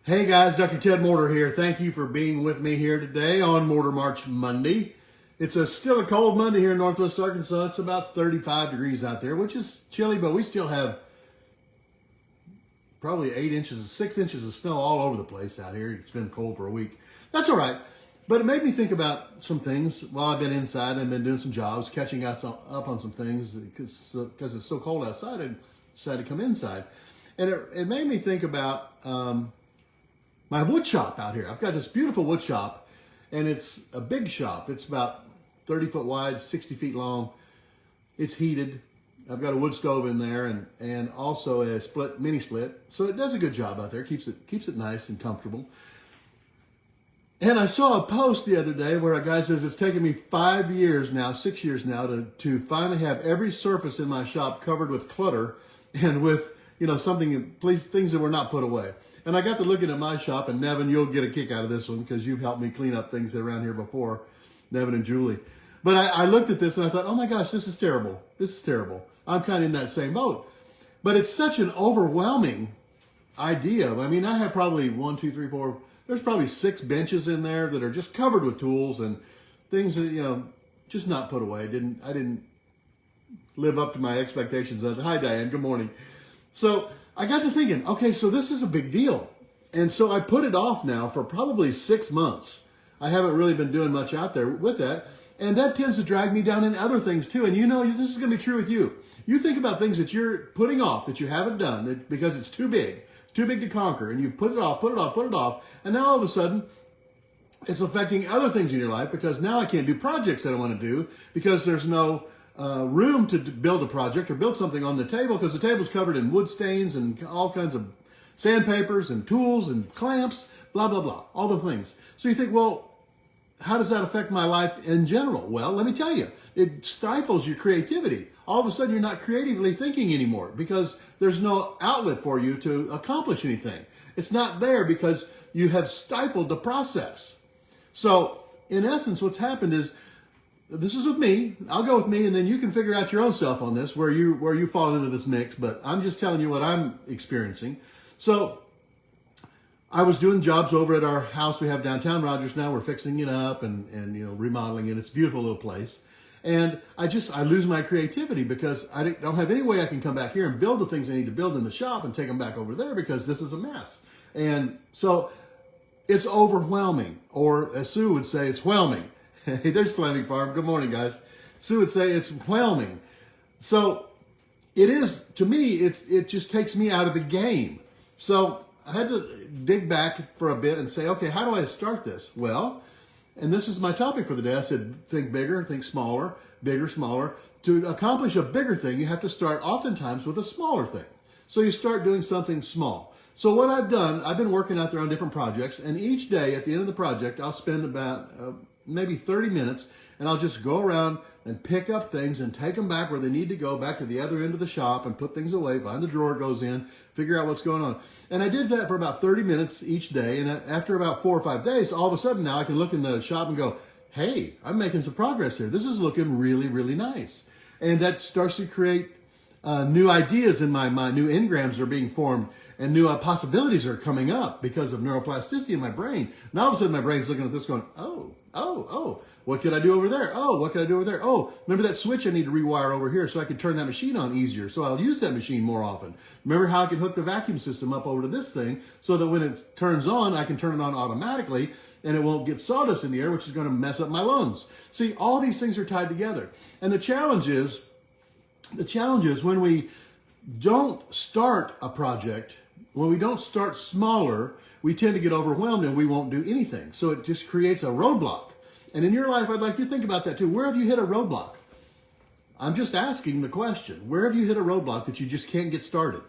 Hey guys, Dr. Ted Morter here. Thank you for being with me here today on Morter March Monday. It's still a cold Monday here in Northwest Arkansas. It's about 35 degrees out there, which is chilly, but we still have probably 6 inches of snow all over the place out here. It's been cold for a week. That's all right. But it made me think about some things while I've been inside. I've been doing some jobs, catching up on some things because it's so cold outside. I decided to come inside. And it made me think about my wood shop out here. I've got this beautiful wood shop, and it's a big shop. It's about 30 foot wide, 60 feet long. It's heated. I've got a wood stove in there and also a mini split. So it does a good job out there. Keeps it nice and comfortable. And I saw a post the other day where a guy says it's taken me 6 years now to finally have every surface in my shop covered with clutter and with, things that were not put away. And I got to looking at my shop, and Nevin, you'll get a kick out of this one because you've helped me clean up things around here before, Nevin and Julie. But I looked at this and I thought, oh my gosh, this is terrible. This is terrible. I'm kind of in that same boat. But it's such an overwhelming idea. I mean, I have probably 1, 2, 3, 4, there's probably 6 benches in there that are just covered with tools and things that, just not put away. I didn't live up to my expectations. Hi, Diane. Good morning. So I got to thinking, okay, so this is a big deal. And so I put it off now for probably 6 months. I haven't really been doing much out there with that. And that tends to drag me down in other things too. And this is going to be true with you. You think about things that you're putting off, that you haven't done because it's too big to conquer. And you put it off. And now all of a sudden, it's affecting other things in your life because now I can't do projects that I want to do because there's no room to build a project or build something on the table because the table's covered in wood stains and all kinds of sandpapers and tools and clamps, blah, blah, blah, all the things. So you think, well, how does that affect my life in general? Well, let me tell you, it stifles your creativity. All of a sudden, you're not creatively thinking anymore because there's no outlet for you to accomplish anything. It's not there because you have stifled the process. So in essence, what's happened is, this is with me. I'll go with me, and then you can figure out your own self on this, where you fall into this mix. But I'm just telling you what I'm experiencing. So I was doing jobs over at our house we have downtown Rogers now. We're fixing it up and remodeling it. It's a beautiful little place. And I lose my creativity because I don't have any way I can come back here and build the things I need to build in the shop and take them back over there because this is a mess. And so it's overwhelming, or as Sue would say, it's whelming. Hey, there's Fleming Farm. Good morning, guys. Sue would say it's whelming. So it is, to me, it just takes me out of the game. So I had to dig back for a bit and say, okay, how do I start this? Well, and this is my topic for the day. I said, think bigger, think smaller, bigger, smaller. To accomplish a bigger thing, you have to start oftentimes with a smaller thing. So you start doing something small. So what I've done, I've been working out there on different projects, and each day at the end of the project, I'll spend about maybe 30 minutes, and I'll just go around and pick up things and take them back where they need to go, back to the other end of the shop, and put things away, find the drawer it goes in, figure out what's going on. And I did that for about 30 minutes each day, and after about 4 or 5 days, all of a sudden now I can look in the shop and go, hey, I'm making some progress here. This is looking really, really nice. And that starts to create new ideas in my mind. New engrams are being formed, and new possibilities are coming up because of neuroplasticity in my brain. Now all of a sudden my brain's looking at this going, oh, what could I do over there? Oh, what could I do over there? Oh, remember that switch I need to rewire over here so I can turn that machine on easier, so I'll use that machine more often. Remember how I can hook the vacuum system up over to this thing so that when it turns on, I can turn it on automatically and it won't get sawdust in the air, which is going to mess up my lungs. See, all these things are tied together. And the challenge is when we don't start a project, when we don't start smaller, we tend to get overwhelmed and we won't do anything. So it just creates a roadblock. And in your life, I'd like you to think about that too. Where have you hit a roadblock? I'm just asking the question. Where have you hit a roadblock that you just can't get started?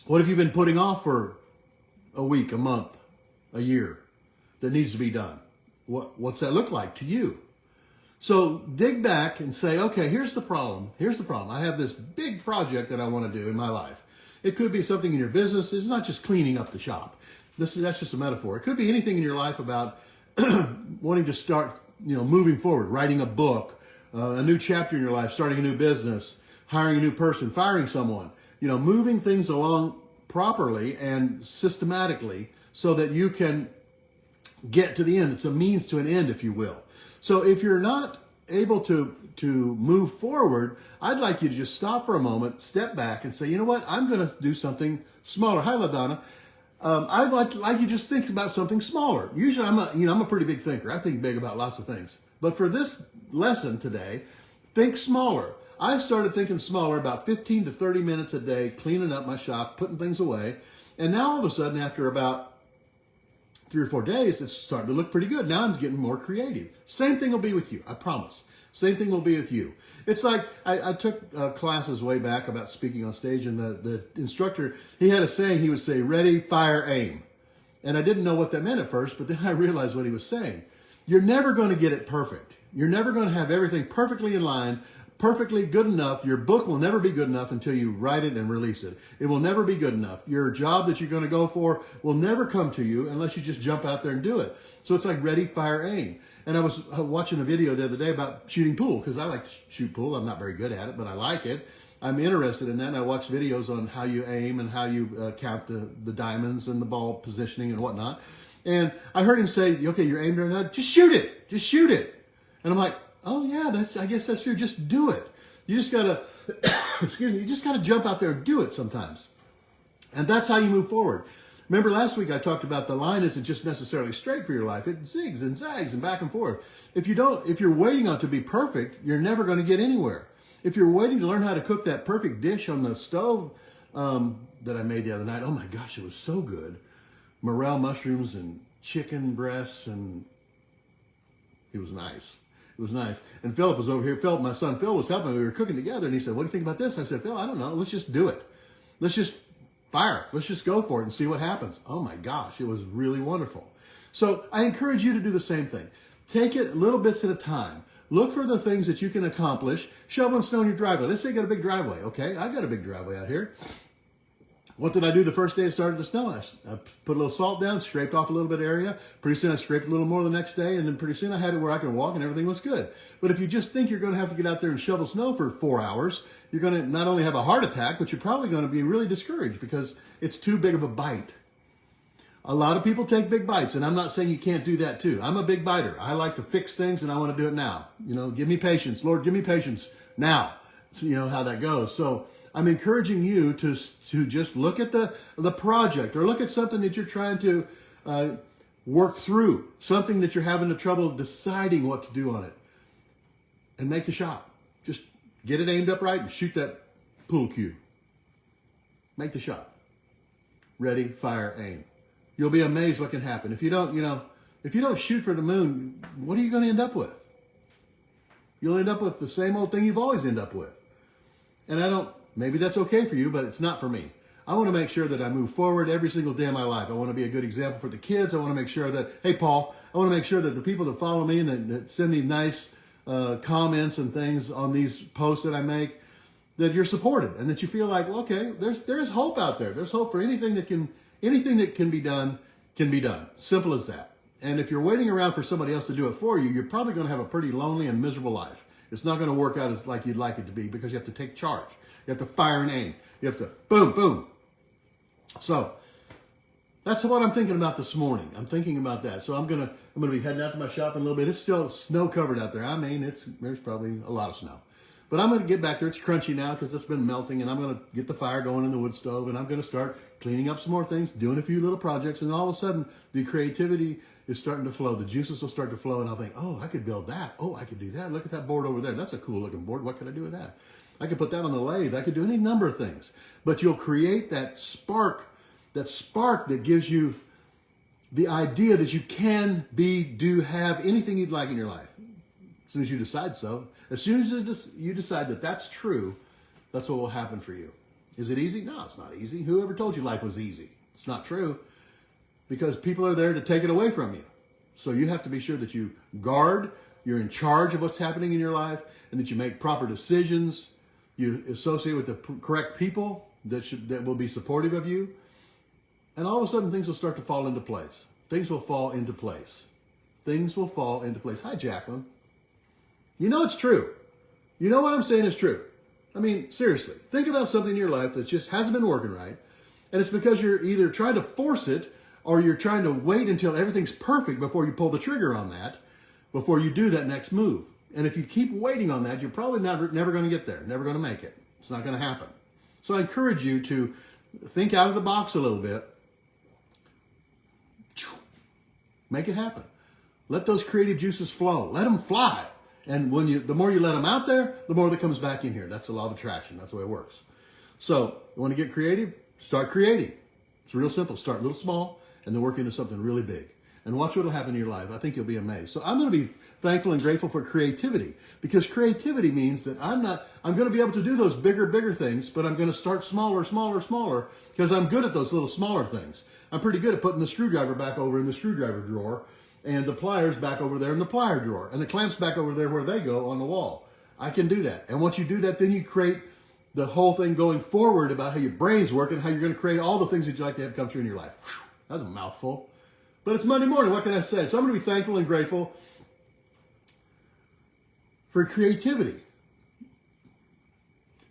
What have you been putting off for a week, a month, a year that needs to be done? What's that look like to you? So dig back and say, okay, here's the problem. I have this big project that I want to do in my life. It could be something in your business. It's not just cleaning up the shop. That's just a metaphor. It could be anything in your life about wanting to start, moving forward, writing a book, a new chapter in your life, starting a new business, hiring a new person, firing someone, moving things along properly and systematically so that you can get to the end. It's a means to an end, if you will. So if you're not able to move forward, I'd like you to just stop for a moment, step back, and say, you know what? I'm going to do something smaller. Hi, LaDonna. I'd like you to just think about something smaller. Usually, I'm a pretty big thinker. I think big about lots of things. But for this lesson today, think smaller. I started thinking smaller about 15 to 30 minutes a day, cleaning up my shop, putting things away. And now all of a sudden, after about 3 or 4 days, it's starting to look pretty good. Now I'm getting more creative. Same thing will be with you, I promise. Same thing will be with you. It's like I took classes way back about speaking on stage, and the instructor, he had a saying. He would say, ready, fire, aim. And I didn't know what that meant at first, but then I realized what he was saying. You're never going to get it perfect. You're never going to have everything perfectly in line, perfectly good enough. Your book will never be good enough until you write it and release it. It will never be good enough. Your job that you're going to go for will never come to you unless you just jump out there and do it. So it's like ready, fire, aim. And I was watching a video the other day about shooting pool, because I like to shoot pool. I'm not very good at it, but I like it. I'm interested in that, and I watch videos on how you aim and how you count the diamonds and the ball positioning and whatnot. And I heard him say, okay, you're aimed right now, just shoot it. Just shoot it. And I'm like, oh yeah, I guess that's true. Just do it. You just gotta, excuse me, you just gotta jump out there and do it sometimes. And that's how you move forward. Remember last week I talked about the line isn't just necessarily straight for your life. It zigs and zags and back and forth. If you're waiting on it to be perfect, you're never going to get anywhere. If you're waiting to learn how to cook that perfect dish on the stove that I made the other night, oh my gosh, it was so good. Morel mushrooms and chicken breasts, and it was nice. It was nice. And Philip was over here. My son Phil was helping me. We were cooking together, and he said, what do you think about this? I said, Phil, I don't know. Let's just do it. Let's just fire. Let's just go for it and see what happens. Oh my gosh, it was really wonderful. So I encourage you to do the same thing. Take it little bits at a time. Look for the things that you can accomplish. Shoveling snow in your driveway. Let's say you got a big driveway. Okay, I got a big driveway out here. What did I do the first day it started to snow? I put a little salt down, scraped off a little bit of area. Pretty soon I scraped a little more the next day, and then pretty soon I had it where I could walk and everything was good. But if you just think you're going to have to get out there and shovel snow for 4 hours, you're going to not only have a heart attack, but you're probably going to be really discouraged because it's too big of a bite. A lot of people take big bites, and I'm not saying you can't do that too. I'm a big biter. I like to fix things, and I want to do it now. Give me patience. Lord, give me patience now. So you know how that goes. So I'm encouraging you to just look at the project, or look at something that you're trying to work through, something that you're having the trouble deciding what to do on it, and make the shot. Just get it aimed up right and shoot that pool cue. Make the shot. Ready, fire, aim. You'll be amazed what can happen. If you don't shoot for the moon, what are you going to end up with? You'll end up with the same old thing you've always ended up with. And maybe that's okay for you, but it's not for me. I want to make sure that I move forward every single day of my life. I want to be a good example for the kids. I want to make sure that, hey, Paul, I want to make sure that the people that follow me and that send me nice comments and things on these posts that I make, that you're supported and that you feel like, well, okay, there's hope out there. There's hope for anything that can be done can be done. Simple as that. And if you're waiting around for somebody else to do it for you, you're probably going to have a pretty lonely and miserable life. It's not going to work out as like you'd like it to be, because you have to take charge. You have to fire and aim. You have to boom, boom. So that's what I'm thinking about this morning. I'm thinking about that. So I'm gonna be heading out to my shop in a little bit. It's still snow covered out there. I mean, there's probably a lot of snow. But I'm going to get back there. It's crunchy now because it's been melting, and I'm going to get the fire going in the wood stove, and I'm going to start cleaning up some more things, doing a few little projects, and all of a sudden the creativity is starting to flow. The juices will start to flow, and I'll think, oh, I could build that. Oh, I could do that. Look at that board over there. That's a cool looking board. What could I do with that? I could put that on the lathe. I could do any number of things. But you'll create that spark that gives you the idea that you can be, do, have anything you'd like in your life. As soon as you decide so. As soon as you decide that that's true, that's what will happen for you. Is it easy? No, it's not easy. Whoever told you life was easy? It's not true. Because people are there to take it away from you. So you have to be sure that you guard, you're in charge of what's happening in your life, and that you make proper decisions. You associate with the correct people that will be supportive of you. And all of a sudden things will start to fall into place. Things will fall into place. Things will fall into place. Hi, Jacqueline. You know it's true. You know what I'm saying is true. I mean, seriously, think about something in your life that just hasn't been working right, And it's because you're either trying to force it or you're trying to wait until everything's perfect before you pull the trigger on that, before you do that next move. And if you keep waiting on that, you're probably never going to get there, never going to make it. It's not going to happen. So I encourage you to think out of the box a little bit. Make it happen. Let those creative juices flow. Let them fly. And the more you let them out there, the more that comes back in here. That's the law of attraction. That's the way it works. So you want to get creative? Start creating. It's real simple. Start a little small and then work into something really big. And watch what will happen in your life. I think you'll be amazed. So I'm going to be thankful and grateful for creativity, because creativity means that I'm going to be able to do those bigger things, but I'm going to start smaller, because I'm good at those little smaller things. I'm pretty good at putting the screwdriver back over in the screwdriver drawer and the pliers back over there in the plier drawer and the clamps back over there where they go on the wall. I can do that. And once you do that, then you create the whole thing going forward about how your brain's working, how you're going to create all the things that you like to have come true in your life. Whew, that's a mouthful. But it's Monday morning. What can I say? So I'm going to be thankful and grateful for creativity,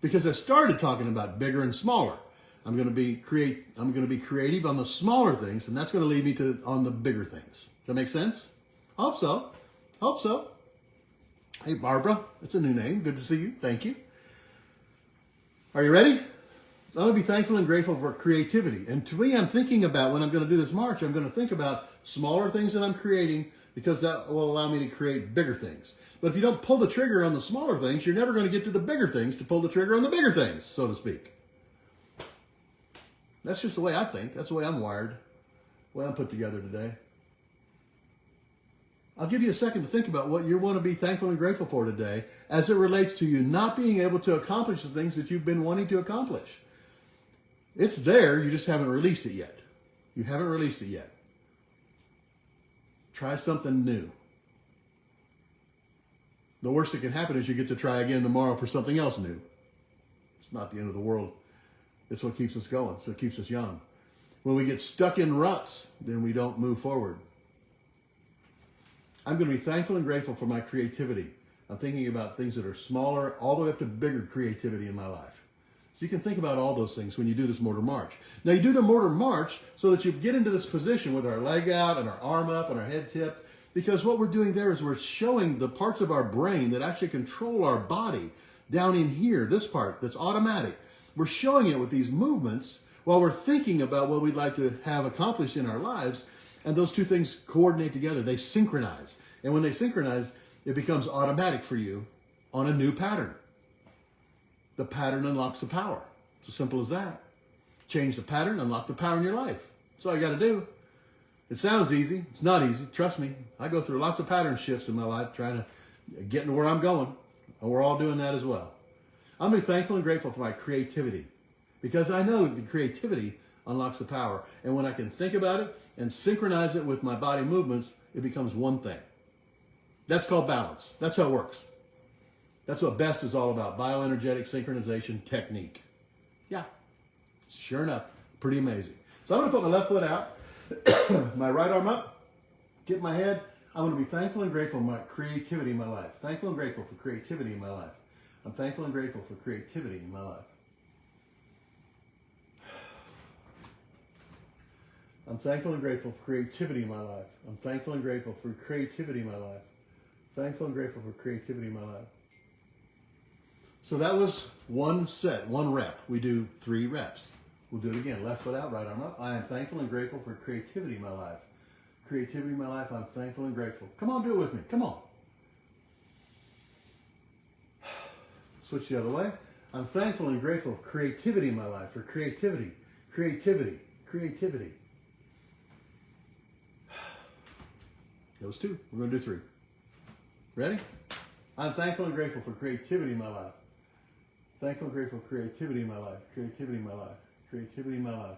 because I started talking about bigger and smaller. I'm going to be creative on the smaller things, and that's going to lead me on the bigger things. Does that make sense? Hope so. Hey, Barbara. It's a new name. Good to see you. Thank you. Are you ready? So I'm going to be thankful and grateful for creativity. And to me, I'm thinking about, when I'm going to do this march, I'm going to think about smaller things that I'm creating, because that will allow me to create bigger things. But if you don't pull the trigger on the smaller things, you're never going to get to the bigger things to pull the trigger on the bigger things, so to speak. That's just the way I think. That's the way I'm wired, the way I'm put together today. I'll give you a second to think about what you want to be thankful and grateful for today as it relates to you not being able to accomplish the things that you've been wanting to accomplish. It's there, you just haven't released it yet. You haven't released it yet. Try something new. The worst that can happen is you get to try again tomorrow for something else new. It's not the end of the world. It's what keeps us going. So it keeps us young. When we get stuck in ruts, then we don't move forward. I'm going to be thankful and grateful for my creativity. I'm thinking about things that are smaller, all the way up to bigger creativity in my life. So you can think about all those things when you do this Morter March. Now you do the Morter March so that you get into this position with our leg out and our arm up and our head tipped. Because what we're doing there is we're showing the parts of our brain that actually control our body down in here, this part that's automatic. We're showing it with these movements while we're thinking about what we'd like to have accomplished in our lives. And those two things coordinate together. They synchronize. And when they synchronize, it becomes automatic for you on a new pattern. The pattern unlocks the power. It's as simple as that. Change the pattern, unlock the power in your life. That's all you got to do. It sounds easy. It's not easy. Trust me. I go through lots of pattern shifts in my life trying to get into where I'm going. And we're all doing that as well. I'm going to be thankful and grateful for my creativity, because I know the creativity unlocks the power. And when I can think about it and synchronize it with my body movements, it becomes one thing. That's called balance. That's how it works. That's what BEST is all about. Bioenergetic synchronization technique. Yeah. Sure enough. Pretty amazing. So I'm going to put my left foot out. My right arm up, get my head. I'm going to be thankful and grateful for my creativity in my life. Thankful and grateful for creativity in my life. I'm thankful and grateful for creativity in my life. I'm thankful and grateful for creativity in my life. I'm thankful and grateful for creativity in my life. Thankful and grateful for creativity in my life. So that was one set, one rep. We do 3 reps. We'll do it again. Left foot out, right arm up. I am thankful and grateful for creativity in my life. Creativity in my life, I'm thankful and grateful. Come on, do it with me. Come on. Switch the other way. I'm thankful and grateful for creativity in my life. For creativity, creativity, creativity. Those 2. We're going to do 3. Ready? I'm thankful and grateful for creativity in my life. Thankful and grateful for creativity in my life. Creativity in my life. Creativity in my life.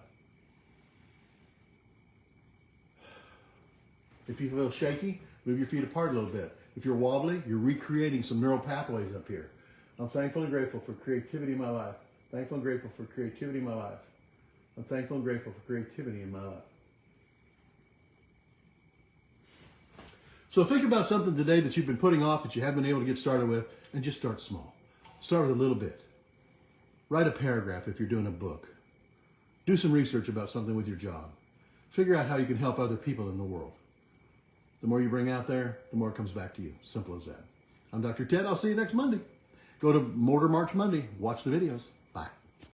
If you feel shaky, move your feet apart a little bit. If you're wobbly, you're recreating some neural pathways up here. I'm thankful and grateful for creativity in my life. Thankful and grateful for creativity in my life. I'm thankful and grateful for creativity in my life. So think about something today that you've been putting off that you haven't been able to get started with, and just start small. Start with a little bit. Write a paragraph if you're doing a book. Do some research about something with your job. Figure out how you can help other people in the world. The more you bring out there, the more it comes back to you. Simple as that. I'm Dr. Ted. I'll see you next Monday. Go to Morter March Monday. Watch the videos.